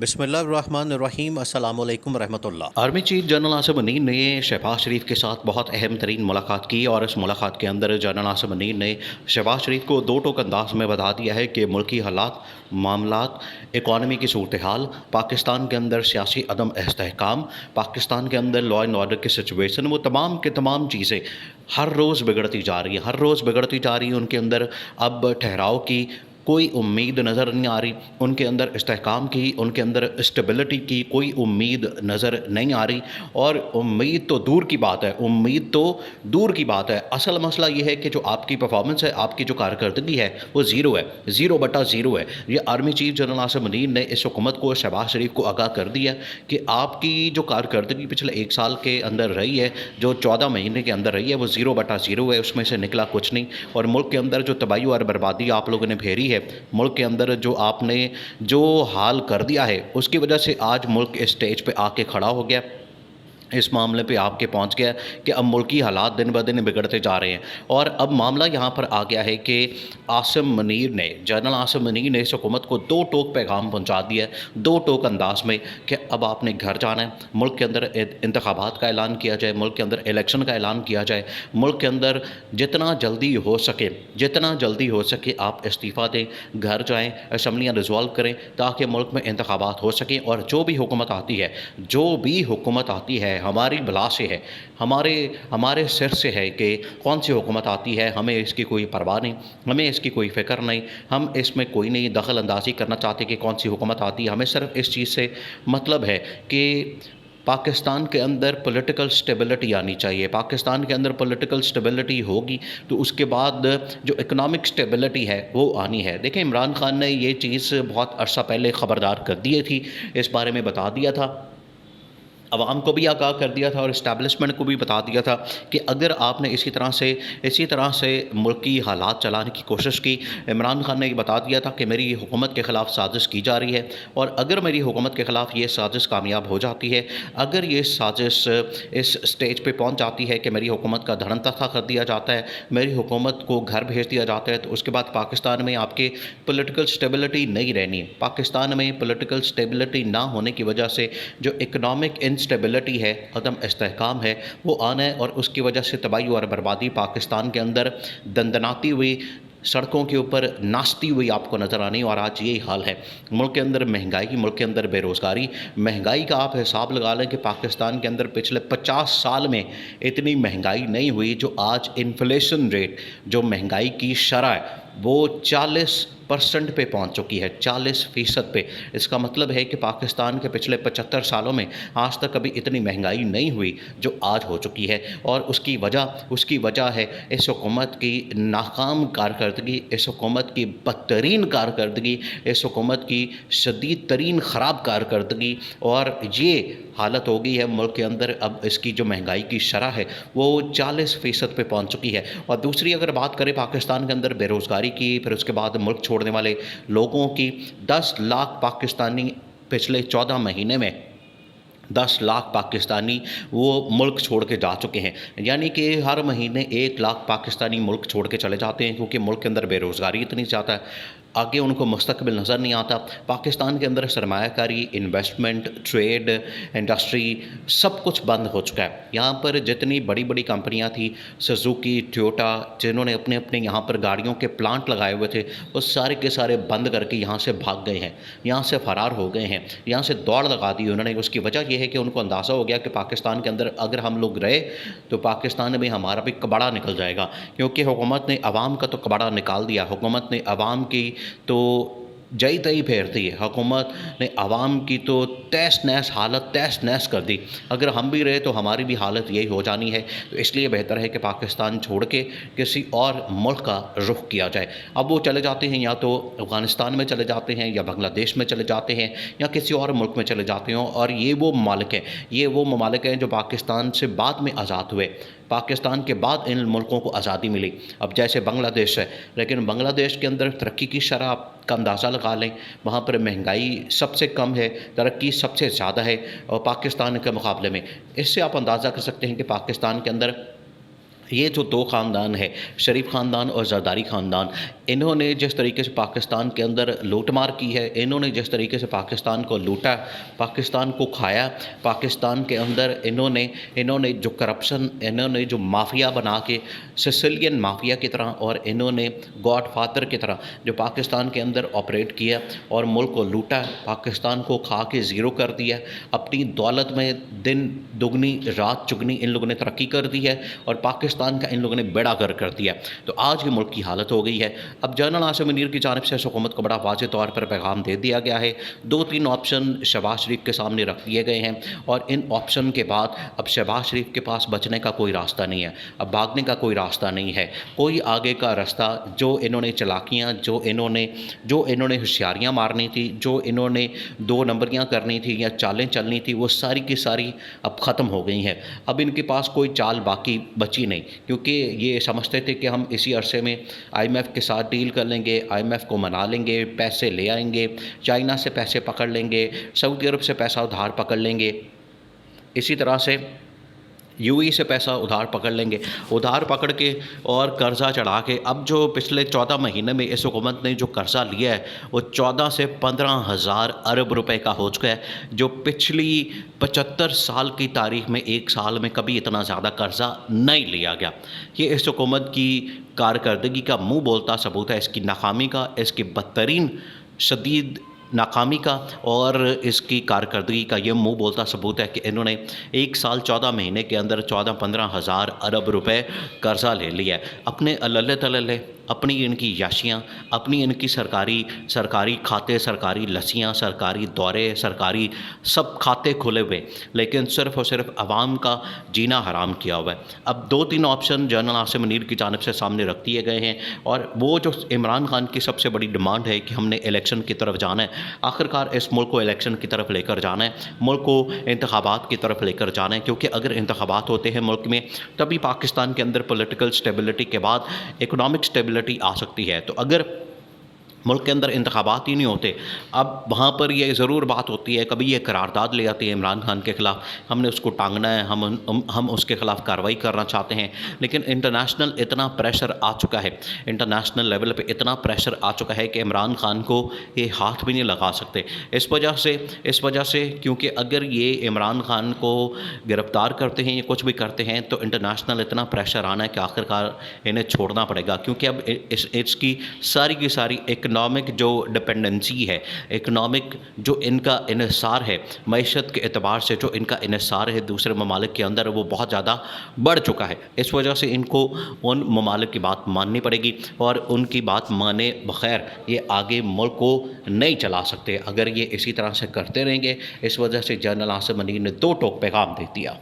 بسم اللہ الرحمن الرحیم السلام علیکم ورحمۃ اللہ۔ Army chief general Asim Munir نے شہباز شریف کے ساتھ بہت اہم ترین ملاقات کی، اور اس ملاقات کے اندر جنرل عاصم منیر نے شہباز شریف کو دو ٹوک انداز میں بتا دیا ہے کہ ملکی حالات، معاملات، اکانومی کی صورتحال، پاکستان کے اندر سیاسی عدم استحکام، پاکستان کے اندر لا اینڈ آرڈر کی سچویشن، وہ تمام کے تمام چیزیں ہر روز بگڑتی جا رہی ہیں، ہر روز بگڑتی جا رہی ہیں۔ ان کے اندر اب ٹھہراؤ کی کوئی امید نظر نہیں آ رہی، ان کے اندر استحکام کی، ان کے اندر اسٹیبلٹی کی کوئی امید نظر نہیں آ رہی۔ اور امید تو دور کی بات ہے، امید تو دور کی بات ہے، اصل مسئلہ یہ ہے کہ جو آپ کی پرفارمنس ہے، آپ کی جو کارکردگی ہے وہ زیرو ہے، 0/0 ہے۔ یہ army chief general Asim Munir نے اس حکومت کو، شہباز شریف کو آگاہ کر دیا کہ آپ کی جو کارکردگی پچھلے 1 سال کے اندر رہی ہے، جو 14 مہینے کے اندر رہی ہے، وہ 0/0 ہے، اس میں سے نکلا کچھ نہیں۔ اور ملک کے اندر جو تباہی اور بربادی آپ لوگوں نے پھیری ہے، ملک کے اندر جو آپ نے جو حال کر دیا ہے، اس کی وجہ سے آج ملک اس سٹیج پہ آ کے کھڑا ہو گیا، اس معاملے پہ آپ کے پہنچ گیا کہ اب ملکی حالات دن بدن بگڑتے جا رہے ہیں۔ اور اب معاملہ یہاں پر آ گیا ہے کہ جنرل عاصم منیر نے اس حکومت کو دو ٹوک پیغام پہنچا دیا ہے، دو ٹوک انداز میں، کہ اب آپ نے گھر جانا ہے، ملک کے اندر انتخابات کا اعلان کیا جائے، ملک کے اندر الیکشن کا اعلان کیا جائے، ملک کے اندر جتنا جلدی ہو سکے آپ استعفیٰ دیں، گھر جائیں، اسمبلیاں ریزالو کریں، تاکہ ملک میں انتخابات ہو سکیں، اور جو بھی حکومت آتی ہے ہماری بلا سے ہے، ہمارے سر سے ہے کہ کون سی حکومت آتی ہے، ہمیں اس کی کوئی پرواہ نہیں، ہمیں اس کی کوئی فکر نہیں، ہم اس میں کوئی نہیں دخل اندازی کرنا چاہتے کہ کون سی حکومت آتی ہے۔ ہمیں صرف اس چیز سے مطلب ہے کہ پاکستان کے اندر پولیٹیکل سٹیبلٹی آنی چاہیے۔ پاکستان کے اندر پولیٹیکل سٹیبلٹی ہوگی تو اس کے بعد جو اکنامک سٹیبلٹی ہے وہ آنی ہے۔ دیکھیں، عمران خان نے یہ چیز بہت عرصہ پہلے خبردار کر دی تھی، اس بارے میں بتا دیا تھا، عوام کو بھی آگاہ کر دیا تھا، اور اسٹیبلشمنٹ کو بھی بتا دیا تھا کہ اگر آپ نے اسی طرح سے ملکی حالات چلانے کی کوشش کی، عمران خان نے یہ بتا دیا تھا کہ میری حکومت کے خلاف سازش کی جا رہی ہے، اور اگر میری حکومت کے خلاف یہ سازش کامیاب ہو جاتی ہے، اگر یہ سازش اس سٹیج پہ پہنچ جاتی ہے کہ میری حکومت کا دھڑن تختہ کر دیا جاتا ہے، میری حکومت کو گھر بھیج دیا جاتا ہے، تو اس کے بعد پاکستان میں آپ کے پولیٹیکل سٹیبلٹی نہیں رہنی ہے۔ پاکستان میں پولیٹیکل سٹیبلٹی نہ ہونے کی وجہ سے جو اکنامک انسٹیبلٹی ہے، عدم استحکام ہے، وہ آنا ہے، اور اس کی وجہ سے تباہی اور بربادی پاکستان کے اندر دندناتی ہوئی، سڑکوں کے اوپر ناچتی ہوئی آپ کو نظر آنی، اور آج یہی حال ہے۔ ملک کے اندر مہنگائی، ملک کے اندر بے روزگاری، مہنگائی کا آپ حساب لگا لیں کہ پاکستان کے اندر پچھلے 50 سال میں اتنی مہنگائی نہیں ہوئی جو آج انفلیشن ریٹ، جو مہنگائی کی شرح ہے، وہ 40% پہ پہنچ چکی ہے، 40% پہ۔ اس کا مطلب ہے کہ پاکستان کے پچھلے 75 سالوں میں آج تک کبھی اتنی مہنگائی نہیں ہوئی جو آج ہو چکی ہے، اور اس کی وجہ ہے اس حکومت کی ناکام کارکردگی، اس حکومت کی بدترین کارکردگی، اس حکومت کی شدید ترین خراب کارکردگی، اور یہ حالت ہو گئی ہے ملک کے اندر۔ اب اس کی جو مہنگائی کی شرح ہے وہ 40% پہ پہنچ چکی ہے۔ اور دوسری اگر بات کریں پاکستان کے اندر بے روزگاری کی، پھر اس کے بعد ملک چھوڑنے والے لوگوں کی، 10 لاکھ پاکستانی پچھلے 14 مہینے میں 10 لاکھ پاکستانی وہ ملک چھوڑ کے جا چکے ہیں، یعنی کہ ہر مہینے 1 لاکھ پاکستانی ملک چھوڑ کے چلے جاتے ہیں، کیونکہ ملک کے اندر بے روزگاری اتنی زیادہ ہے، آگے ان کو مستقبل نظر نہیں آتا۔ پاکستان کے اندر سرمایہ کاری، انویسٹمنٹ، ٹریڈ، انڈسٹری، سب کچھ بند ہو چکا ہے۔ یہاں پر جتنی بڑی بڑی کمپنیاں تھیں، سزوکی، ٹویوٹا، جنہوں نے اپنے یہاں پر گاڑیوں کے پلانٹ لگائے ہوئے تھے، وہ سارے کے سارے بند کر کے یہاں سے بھاگ گئے ہیں، یہاں سے فرار ہو گئے ہیں، یہاں سے دوڑ لگا دی انہوں نے۔ اس کی وجہ یہ ہے کہ ان کو اندازہ ہو گیا کہ پاکستان کے اندر اگر ہم لوگ رہے تو پاکستان میں ہمارا بھی کباڑا نکل جائے گا، کیونکہ حکومت نے عوام کا تو کباڑا نکال دیا، حکومت نے عوام کی تو جئی تئی پھیرتی ہے، حکومت نے عوام کی تو تیس نیس حالت تیس نیس کر دی۔ اگر ہم بھی رہے تو ہماری بھی حالت یہی ہو جانی ہے، تو اس لیے بہتر ہے کہ پاکستان چھوڑ کے کسی اور ملک کا رخ کیا جائے۔ اب وہ چلے جاتے ہیں یا تو افغانستان میں چلے جاتے ہیں، یا بنگلہ دیش میں چلے جاتے ہیں، یا کسی اور ملک میں چلے جاتے ہیں، اور یہ وہ ممالک ہیں جو پاکستان سے بعد میں آزاد ہوئے، پاکستان کے بعد ان ملکوں کو آزادی ملی۔ اب جیسے بنگلہ دیش ہے، لیکن بنگلہ دیش کے اندر ترقی کی شرح کا اندازہ لگا لیں، وہاں پر مہنگائی سب سے کم ہے، ترقی سب سے زیادہ ہے، اور پاکستان کے مقابلے میں۔ اس سے آپ اندازہ کر سکتے ہیں کہ پاکستان کے اندر یہ جو دو خاندان ہے، شریف خاندان اور زرداری خاندان، انہوں نے جس طریقے سے پاکستان کے اندر لوٹ مار کی ہے، انہوں نے جس طریقے سے پاکستان کو لوٹا، پاکستان کو کھایا، پاکستان کے اندر انہوں نے جو کرپشن، انہوں نے جو مافیا بنا کے سسلین مافیا کی طرح اور انہوں نے گاڈ فادر کی طرح جو پاکستان کے اندر آپریٹ کیا اور ملک کو لوٹا، پاکستان کو کھا کے زیرو کر دیا، اپنی دولت میں دن دگنی رات چگنی ان لوگوں نے ترقی کر دی ہے اور پاکستان کا ان لوگوں نے بیڑا گرک کر دیا۔ تو آج یہ ملک کی حالت ہو گئی ہے۔ اب جنرل عاصم منیر کی جانب سے اس حکومت کو بڑا واضح طور پر پیغام دے دیا گیا ہے، 2-3 آپشن شہباز شریف کے سامنے رکھ دیے گئے ہیں اور ان آپشن کے بعد اب شہباز شریف کے پاس بچنے کا کوئی راستہ نہیں ہے، اب بھاگنے کا کوئی راستہ نہیں ہے، کوئی آگے کا راستہ جو انہوں نے چلاکیاں، جو انہوں نے ہوشیاریاں مارنی تھی، جو انہوں نے 2 نمبریاں کرنی تھی یا چالیں چلنی تھی، وہ ساری کی ساری اب ختم ہو گئی ہیں۔ اب ان کے پاس کوئی چال باقی بچی نہیں، کیونکہ یہ سمجھتے تھے کہ ہم اسی عرصے میں IMF کے ساتھ ڈیل کر لیں گے، IMF کو منا لیں گے، پیسے لے آئیں گے، چائنا سے پیسے پکڑ لیں گے، سعودی عرب سے پیسہ ادھار پکڑ لیں گے، اسی طرح سے UAE سے پیسہ ادھار پکڑ لیں گے، ادھار پکڑ کے اور قرضہ چڑھا کے اب جو پچھلے 14 مہینے میں اس حکومت نے جو قرضہ لیا ہے وہ 14 سے 15 ہزار ارب روپے کا ہو چکا ہے، جو پچھلی 75 سال کی تاریخ میں ایک سال میں کبھی اتنا زیادہ قرضہ نہیں لیا گیا۔ یہ اس حکومت کی کارکردگی کا منہ بولتا ثبوت ہے، اس کی ناکامی کا، اس کی بدترین شدید ناکامی کا اور اس کی کارکردگی کا یہ منہ بولتا ثبوت ہے کہ انہوں نے ایک سال 14 مہینے کے اندر 14-15 ہزار ارب روپے قرضہ لے لیا ہے، اپنے اللہ تللے، اپنی ان کی یاشیاں، اپنی ان کی سرکاری کھاتے، سرکاری لسیاں، سرکاری دورے، سرکاری سب کھاتے کھلے ہوئے، لیکن صرف اور صرف عوام کا جینا حرام کیا ہوا ہے۔ اب 2-3 آپشن جنرل عاصم منیر کی جانب سے سامنے رکھ دیے گئے ہیں اور وہ جو عمران خان کی سب سے بڑی ڈیمانڈ ہے کہ ہم نے الیکشن کی طرف جانا ہے، آخرکار اس ملک کو الیکشن کی طرف لے کر جانا ہے، ملک کو انتخابات کی طرف لے کر جانا ہے، کیونکہ اگر انتخابات ہوتے ہیں ملک میں تبھی پاکستان کے اندر پولیٹیکل سٹیبلٹی کے بعد اکنامک سٹیبلٹی آ سکتی ہے۔ تو اگر ملک کے اندر انتخابات ہی نہیں ہوتے، اب وہاں پر یہ ضرور بات ہوتی ہے، کبھی یہ قرارداد لے آتی ہے عمران خان کے خلاف، ہم نے اس کو ٹانگنا ہے، ہم اس کے خلاف کارروائی کرنا چاہتے ہیں، لیکن انٹرنیشنل اتنا پریشر آ چکا ہے، انٹرنیشنل لیول پہ اتنا پریشر آ چکا ہے کہ عمران خان کو یہ ہاتھ بھی نہیں لگا سکتے۔ اس وجہ سے کیونکہ اگر یہ عمران خان کو گرفتار کرتے ہیں یا کچھ بھی کرتے ہیں تو انٹرنیشنل اتنا پریشر آنا ہے کہ آخرکار انہیں چھوڑنا پڑے گا، کیونکہ اب اس کی ساری اکنامک جو ڈپینڈنسی ہے، اکنامک جو ان کا انحصار ہے، معیشت کے اعتبار سے جو ان کا انحصار ہے دوسرے ممالک کے اندر، وہ بہت زیادہ بڑھ چکا ہے۔ اس وجہ سے ان کو ان ممالک کی بات ماننی پڑے گی اور ان کی بات مانے بغیر یہ آگے ملک کو نہیں چلا سکتے اگر یہ اسی طرح سے کرتے رہیں گے۔ اس وجہ سے جنرل عاصم منیر نے 2 ٹوک پیغام دے دیا۔